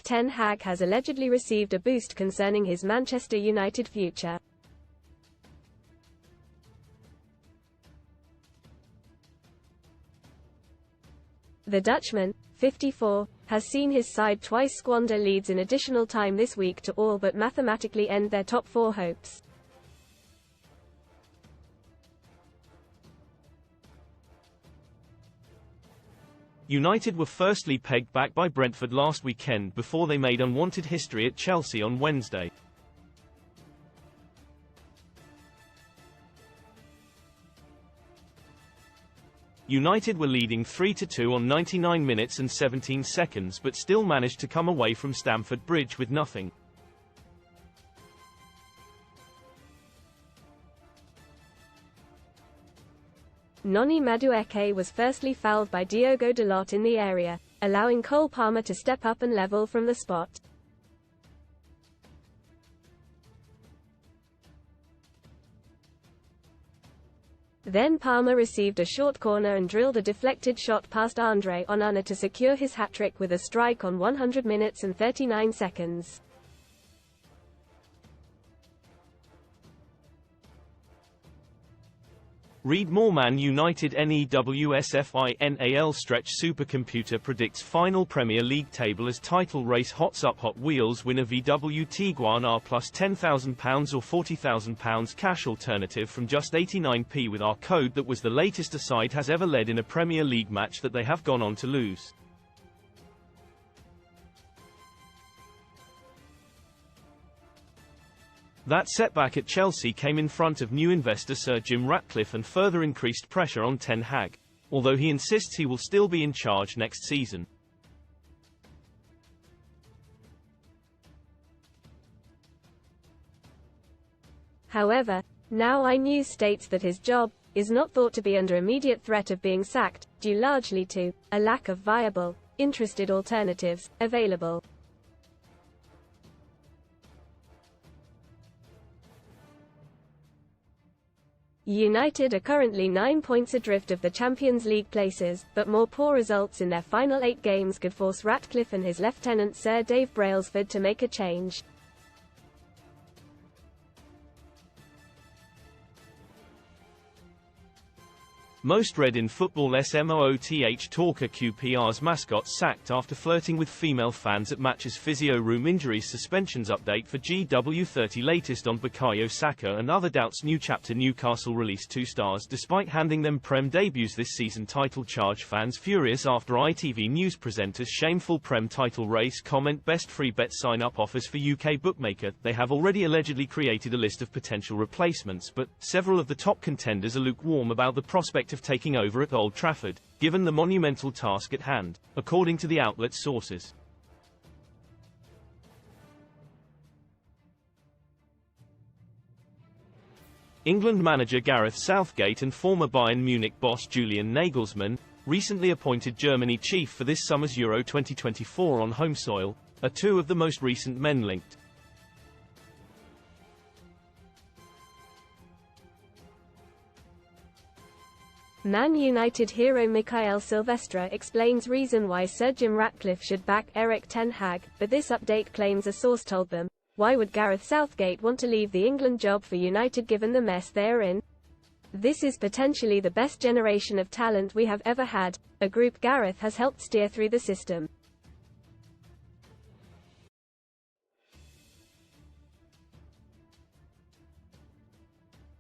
Ten Hag has allegedly received a boost concerning his Manchester United future. The Dutchman, 54, has seen his side twice squander leads in additional time this week to all but mathematically end their top four hopes. United were firstly pegged back by Brentford last weekend before they made unwanted history at Chelsea on Wednesday. United were leading 3-2 on 99 minutes and 17 seconds but still managed to come away from Stamford Bridge with nothing. Noni Madueke was firstly fouled by Diogo Dalot in the area, allowing Cole Palmer to step up and level from the spot. Then Palmer received a short corner and drilled a deflected shot past Andre Onana to secure his hat-trick with a strike on 100 minutes and 39 seconds. Read more. Man United NEWSFINAL stretch supercomputer predicts final Premier League table as title race hots up. Hot Wheels winner VW Tiguan R plus £10,000 or £40,000 cash alternative from just 89p with our code. That was the latest a side has ever led in a Premier League match that they have gone on to lose. That setback at Chelsea came in front of new investor Sir Jim Ratcliffe and further increased pressure on Ten Hag, although he insists he will still be in charge next season. However, Now iNews states that his job is not thought to be under immediate threat of being sacked, due largely to a lack of viable, interested alternatives available. United are currently 9 points adrift of the Champions League places, but more poor results in their final 8 games could force Ratcliffe and his lieutenant Sir Dave Brailsford to make a change. Most read in football SMOOTH Talker QPR's mascot sacked after flirting with female fans at matches. Physio room injuries suspensions update for GW30 latest on Bukayo Saka and other doubts. New chapter Newcastle released 2 stars despite handing them Prem debuts this season. Title charge fans furious after ITV News presenters shameful Prem title race comment. Best free bet sign up offers for UK bookmaker. They have already allegedly created a list of potential replacements, but several of the top contenders are lukewarm about the prospect of taking over at Old Trafford, given the monumental task at hand, according to the outlet's sources. England manager Gareth Southgate and former Bayern Munich boss Julian Nagelsmann, recently appointed Germany chief for this summer's Euro 2024 on home soil, are 2 of the most recent men linked. Man United hero Mikael Silvestre explains reason why Sir Jim Ratcliffe should back Erik ten Hag, but this update claims a source told them, why would Gareth Southgate want to leave the England job for United given the mess they are in? This is potentially the best generation of talent we have ever had, a group Gareth has helped steer through the system.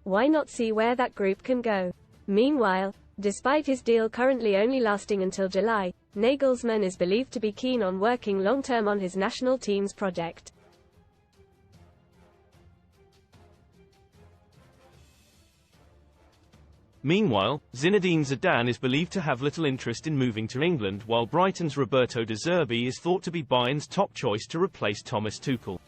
Why not see where that group can go? Meanwhile, despite his deal currently only lasting until July, Nagelsmann is believed to be keen on working long-term on his national team's project. Meanwhile, Zinedine Zidane is believed to have little interest in moving to England, while Brighton's Roberto De Zerbi is thought to be Bayern's top choice to replace Thomas Tuchel.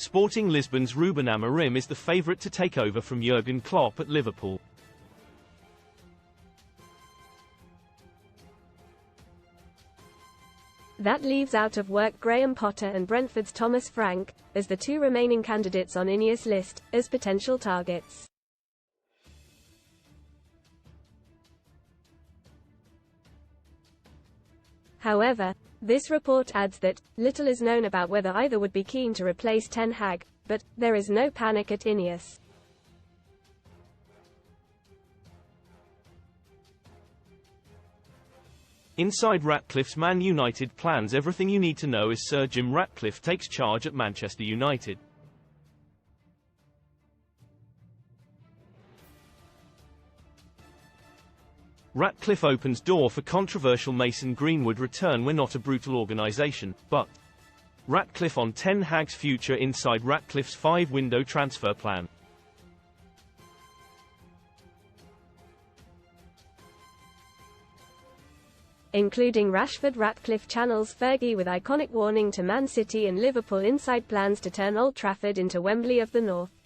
Sporting Lisbon's Ruben Amorim is the favourite to take over from Jurgen Klopp at Liverpool. That leaves out of work Graham Potter and Brentford's Thomas Frank, as the 2 remaining candidates on Ineos' list, as potential targets. However, this report adds that little is known about whether either would be keen to replace Ten Hag, but there is no panic at Ineos. Inside Ratcliffe's Man United plans. Everything you need to know as Sir Jim Ratcliffe takes charge at Manchester United. Ratcliffe opens door for controversial Mason Greenwood return. We're not a brutal organisation, but Ratcliffe on Ten Hag's future. Inside Ratcliffe's 5-window transfer plan. Including Rashford. Ratcliffe channels Fergie with iconic warning to Man City and Liverpool. Inside plans to turn Old Trafford into Wembley of the North.